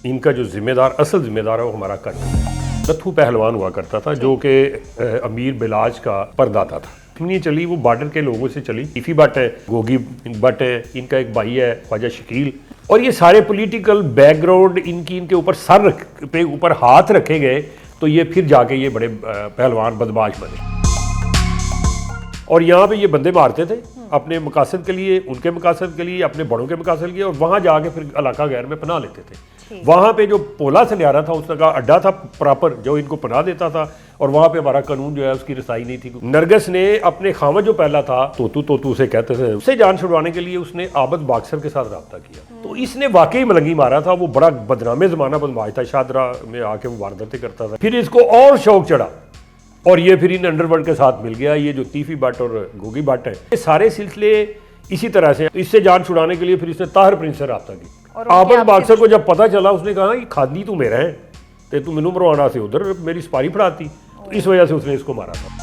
इनका जो जिम्मेदार असल जिम्मेदार है वो हमारा कर्नल है। नत्थू पहलवान हुआ करता था जो कि अमीर बिलाज का परदाता था। दुश्मनी चली वो बॉर्डर के लोगों से चली। टीफी भट्ट है, गोगी भट्ट है, इनका एक भाई है ख्वाजा शकील, और ये सारे पॉलिटिकल बैकग्राउंड इनके ऊपर सर पे ऊपर हाथ रखे गए तो ये फिर जाके ये बड़े पहलवान बदमाश बने। और यहाँ पे ये बंदे मारते थे अपने मकासद के लिए, उनके मकासद के लिए, अपने बड़ों के मकासद के लिए, और वहाँ जाके फिर इलाका गैर में पनाह लेते थे। वहाँ पे जो पोला सलियारा था उसका अड्डा था प्रॉपर जो इनको पनाह देता था, और वहाँ पे हमारा कानून जो है उसकी रसाई नहीं थी। नरगस ने अपने खामद जो पहला था तोतू उसे कहते थे, उससे जान छुड़वाने के लिए उसने आबद बाक्सर के साथ रब्ता किया। तो इसने वाकई मलंगी मारा था। वो बड़ा बदनामे ज़माना बदमाश था, शादरा में आके वो वारदातें करता था। फिर इसको और शौक चढ़ा और ये फिर इन अंडरवर्ल्ड के साथ मिल गया। ये जो तीफी भट्ट और गोगी भट्ट है, ये सारे सिलसिले इसी तरह से। इससे जान छुड़ाने के लिए फिर इसने ताहिर प्रिंस से रब्ता की। आबद बाक्सर को जब पता चला उसने कहा कि खादी तू मेरा है तो तू मैनू मरवाना से उधर मेरी सपारी फड़ाती, तो इस वजह से उसने इसको मारा था।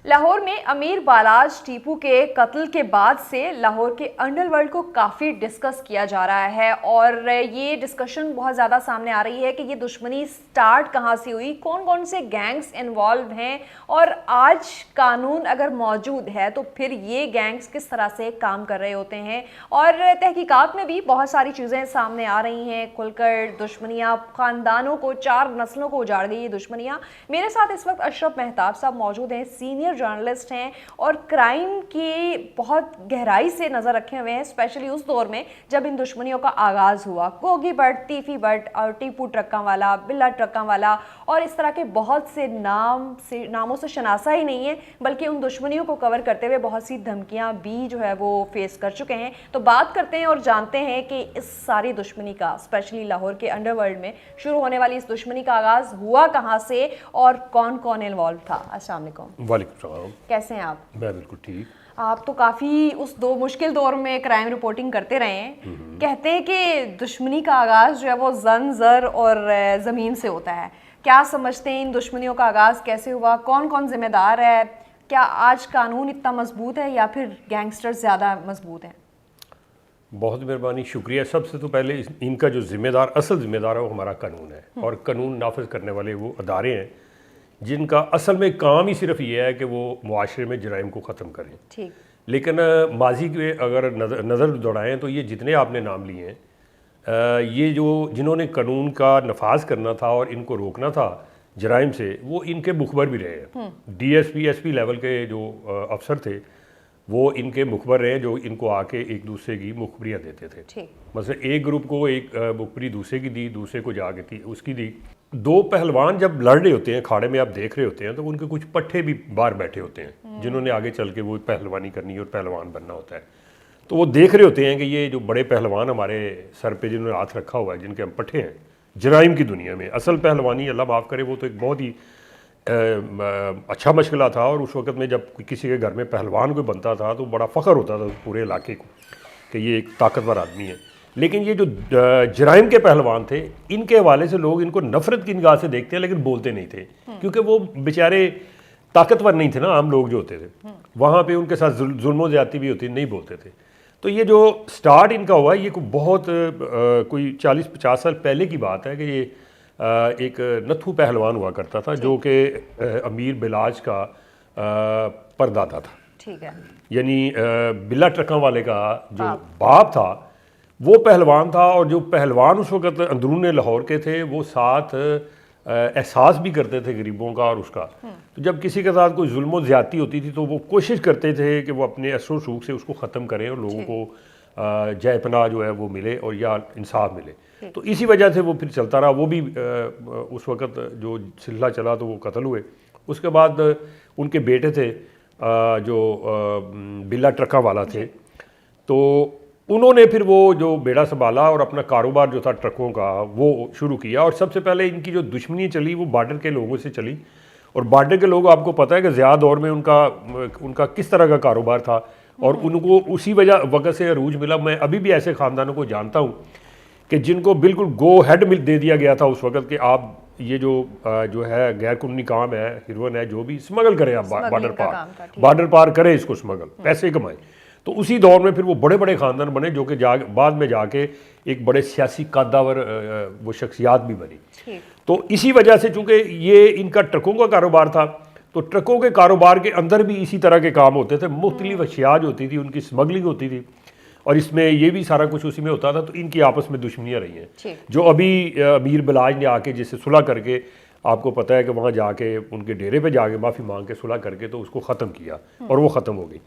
लाहौर में अमीर बालाज टीपू के कत्ल के बाद से लाहौर के अंडरवर्ल्ड को काफ़ी डिस्कस किया जा रहा है, और ये डिस्कशन बहुत ज़्यादा सामने आ रही है कि ये दुश्मनी स्टार्ट कहाँ से हुई, कौन कौन से गैंग्स इन्वॉल्व हैं, और आज कानून अगर मौजूद है तो फिर ये गैंग्स किस तरह से काम कर रहे होते हैं। और तहकीकात में भी बहुत सारी चीज़ें सामने आ रही हैं, खुलकर दुश्मनियाँ, ख़ानदानों को, 4 नस्लों को उजाड़ गई ये दुश्मनियाँ। मेरे साथ इस वक्त अशरफ मेहताब साहब मौजूद हैं, सीनियर जर्नलिस्ट हैं और क्राइम की बहुत गहराई से नज़र रखे हुए हैं, स्पेशली उस दौर में जब इन दुश्मनियों का आगाज़ हुआ। गोगी भट्ट, तीफी भट्ट और टीपू ट्रक्का वाला, बिल्ला ट्रक्का वाला, और इस तरह के बहुत से नामों से शनासा ही नहीं है, बल्कि उन दुश्मनियों को कवर करते हुए बहुत सी धमकियां भी जो है वो फेस कर चुके हैं। तो बात करते हैं और जानते हैं कि इस सारी दुश्मनी का, स्पेशली लाहौर के अंडरवर्ल्ड में शुरू होने वाली इस दुश्मनी का आगाज़ हुआ कहाँ से और कौन कौन इन्वॉल्व था। अस्सलाम वालेकुम। वालेकुम सलाम। कैसे हैं आप? मैं बिल्कुल ठीक। आप तो काफ़ी उस मुश्किल दौर में क्राइम रिपोर्टिंग करते रहे हैं। कहते हैं कि दुश्मनी का आगाज़ जो है वो जन, ज़र और ज़मीन से होता है। क्या समझते हैं इन दुश्मनियों का आगाज़ कैसे हुआ, कौन कौन जिम्मेदार है? क्या आज कानून इतना मजबूत है या फिर गैंगस्टर्स ज़्यादा मजबूत हैं? बहुत मेहरबानी, शुक्रिया। सबसे तो पहले इनका जो जिम्मेदार असल जिम्मेदार है वो हमारा कानून है, और कानून नाफिज करने वाले वो अदारे हैं जिनका असल में काम ही सिर्फ ये है कि वो मुआशरे में जराइम को ख़त्म करें। ठीक। लेकिन माजी के अगर नज़र दौड़ाएँ तो ये जितने आपने नाम लिए हैं, ये जो जिन्होंने कानून का नफाज करना था और इनको रोकना था जराइम से, वो इनके मुखबर भी रहे हैं। DSP SP लेवल के जो अफसर थे वो इनके मुखबर रहे, जो इनको आके एक दूसरे की मुखबरियाँ देते थे। मतलब एक ग्रुप को एक मुखबरी दूसरे की दी, दूसरे को जाके थी उसकी दी। 2 पहलवान जब लड़ रहे होते हैं, खाड़े में आप देख रहे होते हैं, तो उनके कुछ पट्टे भी बाहर बैठे होते हैं जिन्होंने आगे चल के वो पहलवानी करनी और पहलवान बनना होता है। तो वो देख रहे होते हैं कि ये जो बड़े पहलवान हमारे सर पे जिन्होंने हाथ रखा हुआ है, जिनके हम पट्टे हैं जराइम की दुनिया में, असल पहलवानी अल्लाह माफ़ करे वो तो एक बहुत ही अच्छा मशगला था। और उस वक़्त में जब किसी के घर में पहलवान कोई बनता था तो बड़ा फ़ख्र होता था पूरे इलाके को कि ये एक ताकतवर आदमी है। लेकिन ये जो जराइम के पहलवान थे, इनके हवाले से लोग इनको नफ़रत की निगाह से देखते हैं, लेकिन बोलते नहीं थे क्योंकि वो बेचारे ताकतवर नहीं थे ना। आम लोग जो होते थे वहाँ पे उनके साथ जुल्म ज़्यादती भी होती, नहीं बोलते थे। तो ये जो स्टार्ट इनका हुआ, ये बहुत कोई 40-50 साल पहले की बात है कि ये एक नत्थू पहलवान हुआ करता था जो कि अमीर बिलाज का परदाता था। ठीक है। यानी बिल्ला ट्रक्का वाले का जो बाप था वो पहलवान था, और जो पहलवान उस वक़्त अंदरून लाहौर के थे वो साथ एहसास भी करते थे गरीबों का और उसका। तो जब किसी के साथ कोई जुल्म ज़्यादती होती थी तो वो कोशिश करते थे कि वो अपने असर सूख से उसको ख़त्म करें और लोगों को जय पनाह जो है वो मिले और या इंसाफ मिले। तो इसी वजह से वो फिर चलता रहा। वो भी उस वक़्त जो सिलसिला चला तो वो कत्ल हुए। उसके बाद उनके बेटे थे जो बिल्ला ट्रक्का वाला थे, तो उन्होंने फिर वो जो बेड़ा संभाला और अपना कारोबार जो था ट्रकों का वो शुरू किया। और सबसे पहले इनकी जो दुश्मनी चली वो बॉर्डर के लोगों से चली, और बॉर्डर के लोग आपको पता है कि ज़्यादा दौर में उनका किस तरह का कारोबार था, और उनको उसी वजह से अरूज मिला। मैं अभी भी ऐसे ख़ानदानों को जानता हूँ कि जिनको बिल्कुल गो हेड दे दिया गया था उस वक़्त कि आप ये जो है गैर कानूनी काम है, हिरवन है, जो भी स्मगल करें आप, बॉर्डर पार करें, इसको स्मगल, पैसे कमाएं। तो उसी दौर में फिर वो बड़े बड़े ख़ानदान बने जो कि बाद में जाके एक बड़े सियासी कद्दावर वो शख्सियात भी बनी। तो इसी वजह से चूँकि ये इनका ट्रकों का कारोबार था, तो ट्रकों के कारोबार के अंदर भी इसी तरह के काम होते थे, मुख्तलिफ अशिया जो होती थी उनकी स्मगलिंग होती थी, और इसमें ये भी सारा कुछ उसी में होता था। तो इनकी आपस में दुश्मनियाँ रही हैं, जो अभी अमीर बिलाज ने आके जिससे सुलह करके, आपको पता है कि वहाँ जाके उनके डेरे पे जाके माफ़ी मांग के सुलह करके तो उसको ख़त्म किया और वो ख़त्म हो गई।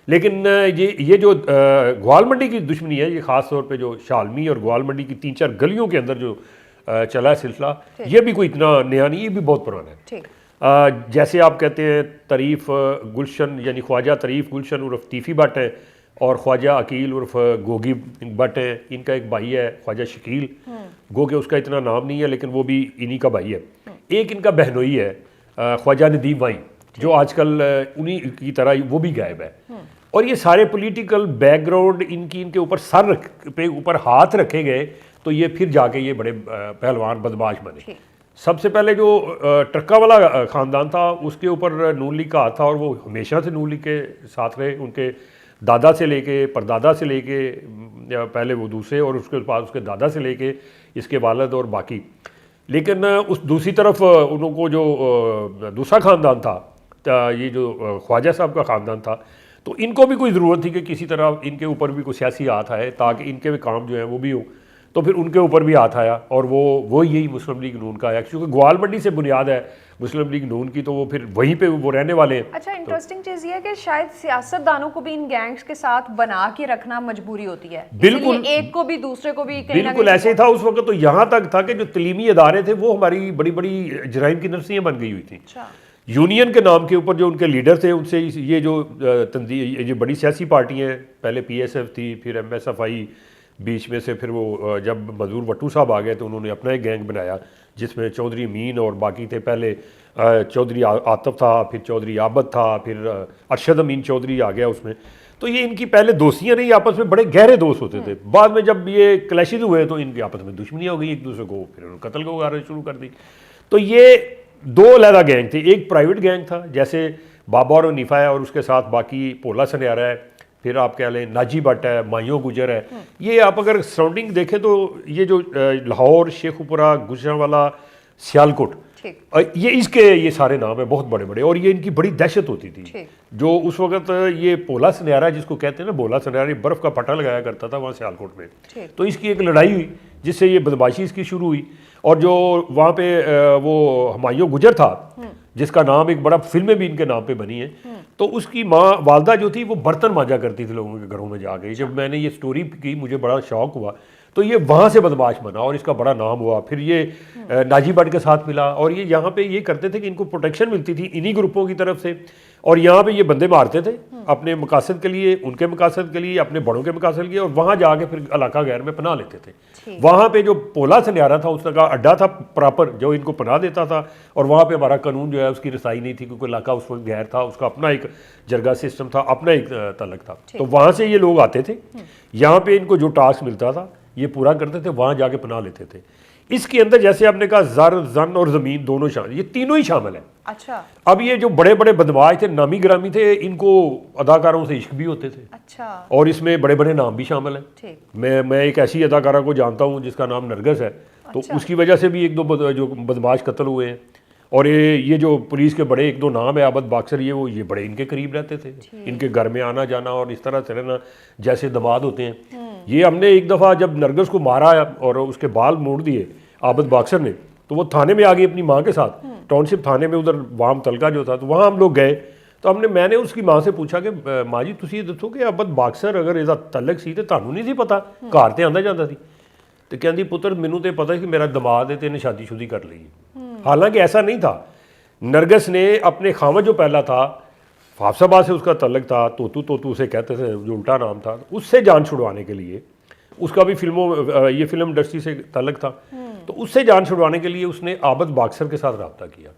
लेकिन ये जो ग्वाल मंडी की दुश्मनी है, ये ख़ास तौर पे जो शालमी और ग्वाल मंडी की 3-4 गलियों के अंदर जो चला है सिलसिला, ये भी कोई इतना नया नहीं, ये भी बहुत पुराना है। जैसे आप कहते हैं तरीफ़ गुलशन, यानी ख्वाजा तरीफ़ गुलशन उर्फ तीफ़ी भट्ट है, और ख्वाजा अकील उर्फ गोगी भट्ट है। इनका एक भाई है ख्वाजा शकील, गो के उसका इतना नाम नहीं है लेकिन वो भी इन्हीं का भाई है। एक इनका बहनोई है ख्वाजा नदीम वाई, जो आजकल उन्हीं की तरह वो भी गायब है। और ये सारे पॉलिटिकल बैकग्राउंड इनके ऊपर पे ऊपर हाथ रखे गए, तो ये फिर जाके ये बड़े पहलवान बदमाश बने। सबसे पहले जो ट्रक्का वाला ख़ानदान था उसके ऊपर नून लीग का हाथ था, और वो हमेशा से नून लीग के साथ रहे। उनके दादा से लेके, परदादा से लेके, पहले वो दूसरे और उसके बाद उसके दादा से लेके इसके वालिद और बाकी। लेकिन उस दूसरी तरफ उनको जो दूसरा ख़ानदान था, ये जो ख्वाजा साहब का ख़ानदान था, तो इनको भी कोई ज़रूरत थी कि किसी तरह इनके ऊपर भी कोई सियासी हाथ आए ताकि इनके भी काम जो है वो भी हो। तो फिर उनके ऊपर भी हाथ आया, और वो यही मुस्लिम लीग नून का आया, क्योंकि ग्वाल मंडी से बुनियाद है मुस्लिम लीग नून की, तो वो फिर वहीं पे वो रहने वाले हैं। अच्छा, इंटरेस्टिंग चीज़ ये है कि शायद सियासतदानों को भी इन गैंग्स के साथ बना के रखना मजबूरी होती है, बिल्कुल, एक को भी दूसरे को भी बिल्कुल ऐसे ही था उस वक्त। तो यहाँ तक था कि जो तलीमी अदारे थे वो हमारी बड़ी बड़ी जराइम की नर्सरियाँ बन गई हुई थी। यूनियन के नाम के ऊपर जो उनके लीडर थे, उनसे ये जो बड़ी सियासी पार्टियाँ, पहले PSF थी, फिर MSFI, बीच में से फिर वो जब मजदूर भट्टू साहब आ गए तो उन्होंने अपना एक गैंग बनाया जिसमें चौधरी अमीन और बाकी थे। पहले चौधरी आतफ था, फिर चौधरी आबद था, फिर अरशद अमीन चौधरी आ गया उसमें। तो ये इनकी पहले दोस्तियाँ रही, आपस में बड़े गहरे दोस्त होते थे। बाद में जब ये क्लैशेज हुए तो इनकी आपस में दुश्मनियाँ हो गई एक दूसरे को, फिर उन्होंने कत्ल को गारना शुरू कर दी। तो ये दो अलग गैंग थे, एक प्राइवेट गैंग था जैसे बाबा और निफा है, और उसके साथ बाकी पोला सनियारा है, फिर आप कह लें नाजी भट्ट है, माइयों गुजर है। ये आप अगर सराउंडिंग देखें तो ये जो लाहौर, शेखुपुरा, गुजरांवाला, सियालकोट, ये सारे नाम है बहुत बड़े बड़े, और ये इनकी बड़ी दहशत होती थी। जो उस वक्त ये पोला सनियारा जिसको कहते हैं ना, बोला सनियारा, बर्फ़ का पट्टा लगाया करता था वहाँ सियालकोट में। तो इसकी एक लड़ाई हुई जिससे ये बदमाशी इसकी शुरू हुई। और जो वहाँ पे वो हुमायूं गुजर था जिसका नाम एक बड़ा फिल्में भी इनके नाम पे बनी है, तो उसकी माँ वालदा जो थी वो बर्तन मांजा करती थी लोगों के घरों में जाके। जब मैंने ये स्टोरी की मुझे बड़ा शौक हुआ, तो ये वहाँ से बदमाश बना और इसका बड़ा नाम हुआ। फिर ये नाजी भट्ट के साथ मिला, और ये यहाँ पे ये करते थे कि इनको प्रोटेक्शन मिलती थी इन्हीं ग्रुपों की तरफ से, और यहाँ पे ये बंदे मारते थे अपने मकासद के लिए, उनके मकासद के लिए, अपने बड़ों के मकासद के लिए, और वहाँ जाके फिर इलाका गैर में पनाह लेते थे। वहाँ पे जो पोला सनियारा था उसका अड्डा था प्रॉपर जो इनको पनाह देता था, और वहाँ पे हमारा कानून जो है उसकी रसाई नहीं थी क्योंकि इलाका उस वक्त गैर था, उसका अपना एक जरगा सिस्टम था, अपना एक तलक था। तो वहाँ से ये लोग आते थे, यहाँ पे इनको जो टास्क मिलता था ये पूरा करते थे, वहाँ जाके पनाह लेते थे। इसके अंदर जैसे आपने कहा ज़र, जन और ज़मीन दोनों शामिल, ये तीनों ही शामिल है। अच्छा। अब ये जो बड़े बड़े बदमाश थे, नामी ग्रामी थे, इनको अदाकारों से इश्क भी होते थे। अच्छा। और इसमें बड़े बड़े नाम भी शामिल हैं। मैं एक ऐसी अदाकारा को जानता हूँ जिसका नाम नरगस है। तो उसकी वजह से भी एक दो जो बदमाश कत्ल हुए हैं। और ये जो पुलिस के बड़े एक दो नाम है, आबद बाक्सर, ये बड़े इनके करीब रहते थे, इनके घर में आना जाना और इस तरह से रहना जैसे दामाद होते हैं। ये हमने एक दफ़ा जब नरगस को मारा और उसके बाल मोड़ दिए आबद बाक्सर ने, तो वो थाने में आ गई अपनी माँ के साथ, टाउनशिप थाने में, उधर वाम तलका जो था, तो वहाँ हम लोग गए। तो मैंने उसकी माँ से पूछा कि माँ जी तुसी ये दसो कि आबद बाक्सर अगर इसका तलक सी तो थानू नहीं सी पता, घर तो आंदा जाता सी। तो कहती पुत्र मैनू तो पता कि मेरा दमाद है, तेने शादी शुदी कर ली। हालांकि ऐसा नहीं था। नरगस ने अपने खामद जो पहला था, हाफसाबाद से उसका तल्लक था, तोतू उसे कहते थे, जो उल्टा नाम था, उससे जान छुड़वाने के लिए, उसका भी ये फिल्म इंडस्ट्री से तल्लक था, तो उससे जान छुड़वाने के लिए उसने आबद बाक्सर के साथ रब्ता किया।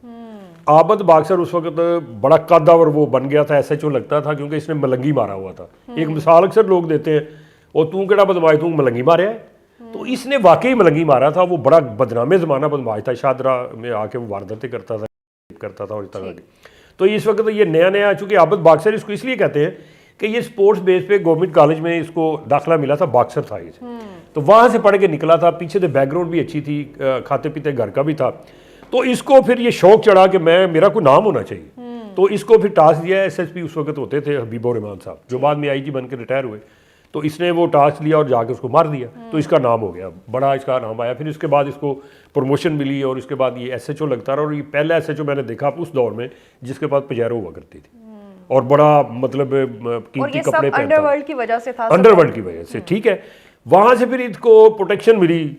आबद बाक्सर उस वक्त बड़ा कद्दावर वो बन गया था, SHO लगता था, क्योंकि इसने मलंगी मारा हुआ था। एक मिसाल अक्सर लोग देते हैं, और तू केड़ा बदमाश, तू मलंगी मारे है। तो इसने वाकई मलंगी मारा था। वो बड़ा बदनामे ज़माना बदमाश था, शादरा में आके वो वारदातें करता था और इस तरह की। तो इस वक्त ये नया चूँकि आबद बाक्सर इसको इसलिए कहते हैं कि ये स्पोर्ट्स बेस पे गवर्नमेंट कॉलेज में इसको दाखिला मिला था, बॉक्सर था ये, तो वहाँ से पढ़ के निकला था, पीछे से बैकग्राउंड भी अच्छी थी, खाते पीते घर का भी था। तो इसको फिर ये शौक चढ़ा कि मेरा कोई नाम होना चाहिए, तो इसको फिर टास्क दिया। SSP उस वक्त होते थे हबीबुर रहमान साहब, जो बाद में IG बन के रिटायर हुए, तो इसने वो टास्क लिया और जाके उसको मार दिया, तो इसका नाम हो गया, बड़ा इसका नाम आया। फिर इसके बाद इसको प्रमोशन मिली और इसके बाद ये SHO लगता रहा, और ये पहला SHO मैंने देखा उस दौर में जिसके पास पजेरो हुआ करती थी और बड़ा मतलब कीमती कपड़े पहनता, अंडरवर्ल्ड की वजह से था, अंडरवर्ल्ड की वजह से, ठीक है। वहां से फिर इसको प्रोटेक्शन मिली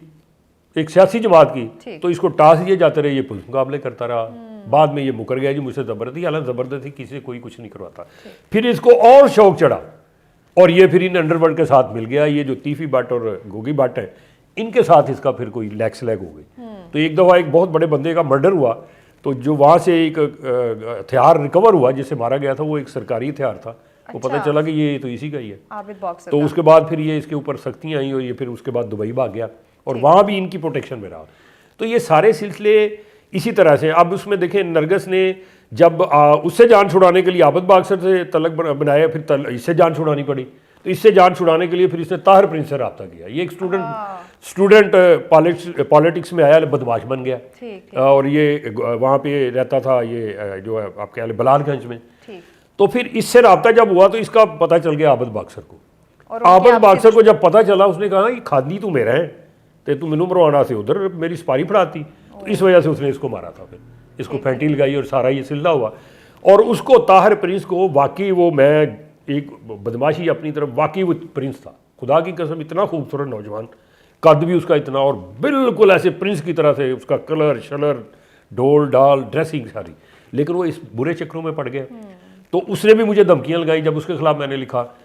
एक सियासी जमात की, तो इसको टास्क दिए जाते रहे, ये पुलिस मुकाबले करता रहा। बाद में ये मुकर गया जी मुझसे जबरदस्ती, हालांकि जबरदस्ती किसी से कोई कुछ नहीं करवाता। फिर इसको और शौक चढ़ा और ये फिर इन अंडरवर्ल्ड के साथ मिल गया। ये जो तीफी भट्ट और गोगी भट्ट है, इनके साथ इसका फिर कोई लैक्स लैग हो गई। तो एक दफ़ा एक बहुत बड़े बंदे का मर्डर हुआ, तो जो वहाँ से एक हथियार रिकवर हुआ जिससे मारा गया था, वो एक सरकारी हथियार था। वो पता चला कि ये तो इसी का ही है, आबिद बॉक्सर तो उसके बाद फिर ये इसके ऊपर सख्तियाँ आई और ये फिर उसके बाद दुबई भाग गया और वहाँ भी इनकी प्रोटेक्शन में रहा। तो ये सारे सिलसिले इसी तरह से। अब उसमें देखें, नरगस ने जब उससे जान छुड़ाने के लिए आबिद बॉक्सर से तलक बनाया, फिर इससे जान छुड़ानी पड़ी, तो इससे जान छुड़ाने के लिए फिर इसने ताहिर प्रिंस से रब्ता किया। ये एक स्टूडेंट पॉलिटिक्स में आया, बदमाश बन गया, और ये वहाँ पे रहता था, ये जो है आप कह लें बलालगंज में। तो फिर इससे रब्ता जब हुआ तो इसका पता चल गया आबिद बॉक्सर को। आबिद बॉक्सर को जब पता चला, उसने कहा कि खादी तू मेरा है, तो तू मैनू मरवाना से उधर मेरी सपारी फड़ाती, तो इस वजह से उसने इसको मारा था। फिर इसको फैंटी लगाई और सारा ये सिलसिला हुआ। और उसको ताहिर प्रिंस को वाकई वो, मैं एक बदमाशी अपनी तरफ, वाकई वो प्रिंस था, खुदा की कसम, इतना खूबसूरत नौजवान, कद भी उसका इतना, और बिल्कुल ऐसे प्रिंस की तरह से उसका कलर शलर, ढोल डाल, ड्रेसिंग सारी। लेकिन वो इस बुरे चक्रों में पड़ गया। तो उसने भी मुझे धमकियां लगाई जब उसके खिलाफ मैंने लिखा,